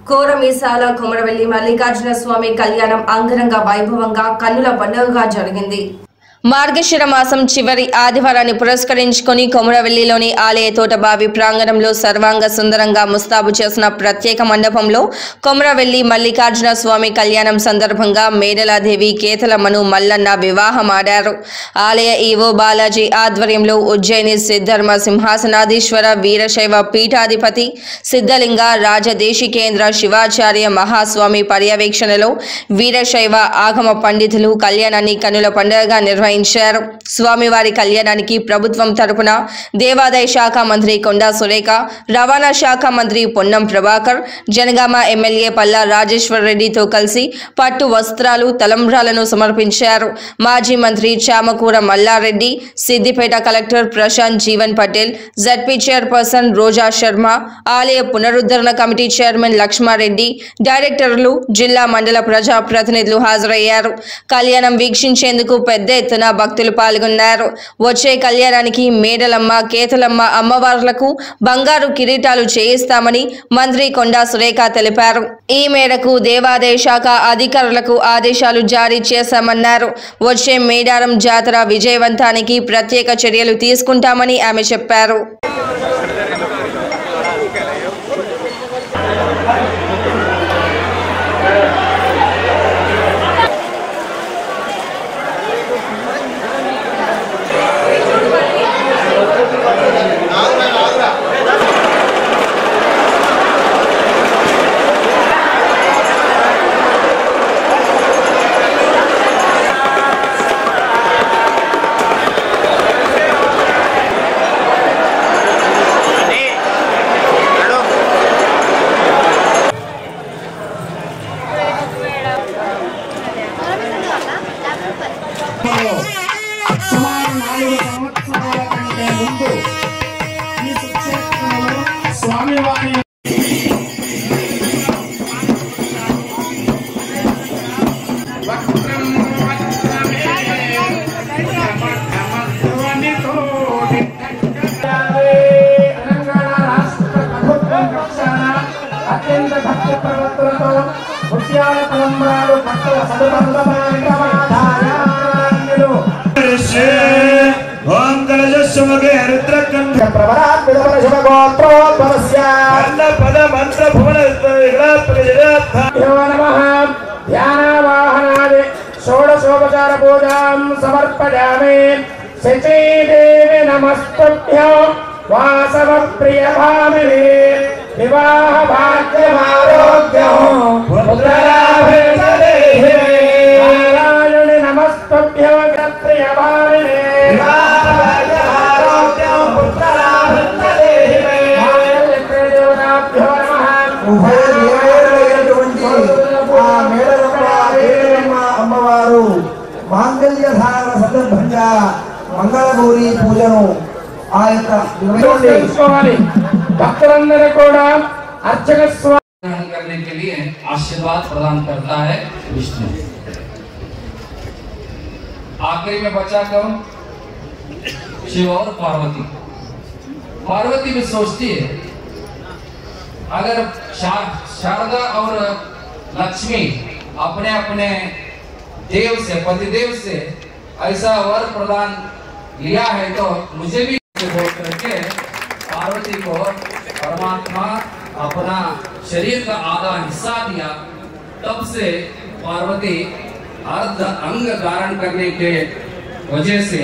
కోరమీసాల కొమరవెల్లి మల్లికార్జున స్వామి కళ్యాణం అంగరంగ వైభవంగా కన్నుల పండుగగా జరిగింది. మార్గశిర మాసం చివరి ఆదివారాన్ని పురస్కరించుకొని కొమరవెల్లిలోని ఆలయ తోటబావి ప్రాంగణంలో సర్వాంగ సుందరంగా ముస్తాబు చేసిన ప్రత్యేక మండపంలో కొమరవెల్లి మల్లికార్జున స్వామి కళ్యాణం సందర్భంగా మేడలాదేవి కేతలమ్మను మల్లన్న వివాహమాడారు. ఆలయ ఈవో బాలాజీ ఆధ్వర్యంలో ఉజ్జయిని సిద్ధర్మ సింహాసనాధీశ్వర వీరశైవ పీఠాధిపతి సిద్ధలింగ రాజదేశికేంద్ర శివాచార్య మహాస్వామి పర్యవేక్షణలో వీరశైవ ఆగమ పండితులు కళ్యాణాన్ని కన్నుల పండుగగా నిర్వహించారు. స్వామివారి కళ్యాణానికి ప్రభుత్వం తరపున దేవాదాయ శాఖ మంత్రి కొండా సురేఖ, రవాణా శాఖ మంత్రి పొన్నం ప్రభాకర్, జనగామ ఎమ్మెల్యే పల్లా రాజేశ్వర్ రెడ్డితో కలిసి పట్టు వస్త్రాలు, తలంబ్రాలను సమర్పించారు. మాజీ మంత్రి Chamakura Mallareddy, Siddipet collector Prashanth Jeevan Patel, ZP chairperson Roja Sharma, ఆలయ పునరుద్ధరణ కమిటీ చైర్మన్ లక్ష్మారెడ్డి, డైరెక్టర్లు, జిల్లా మండల ప్రజా ప్రతినిధులు హాజరయ్యారు. కళ్యాణం వీక్షించేందుకు పెద్ద ఎత్తున భక్తులు పాల్గొన్నారు. వచ్చే కళ్యాణానికి మేడలమ్మ, కేతలమ్మ అమ్మవార్లకు బంగారు కిరీటాలు చేయిస్తామని మంత్రి కొండా సురేఖ తెలిపారు. ఈ మేరకు దేవాదాయ శాఖ అధికారులకు ఆదేశాలు జారీ చేశామన్నారు. వచ్చే మేడారం జాతర విజయవంతానికి ప్రత్యేక చర్యలు తీసుకుంటామని ఆమె చెప్పారు. సుమారు 4 సంవత్సరాల కంటే ముందు ఈ సుక్షేత్రంలో స్వామివారి అత్యంత భక్తి ప్రవర్తనతో ముత్యాల తలంబ్రాలు పట్టల ओम कलशस्वगे रुद्रकंठ प्रवरात् विदवर शुभगोत्रोद्भवस्य अन्न पद मंत्र भुवन यो नमः ध्यानावाहनादि षोडशोपचार पूजां समर्पयामि शची देवी नमस्तुभ्यो वासव प्रिय भामिनी विवाह भाग्यमारोग्यो पुत्रलाभे सदेहि नारायणि नमस्तुभ्यो प्रिय भामिनी అమ్మవారు మాంగళ్య ధారణ సందర్భంగా మంగళగౌరి పూజను ఆ యొక్క భక్తులందరూ కూడా अर्चक ग्रहण करने के लिए आशीर्वाद प्रदान करता है विष्णु। आखिरी में बचा कौन? शिव और पार्वती। पार्वती भी सोचती है अगर शारदा और लक्ष्मी अपने अपने देव से, पतिदेव से ऐसा वर प्रदान लिया है तो मुझे भी बोल करके पार्वती को परमात्मा अपना शरीर का आधा हिस्सा दिया। तब से पार्वती अर्ध अंग धारण करने के वजह से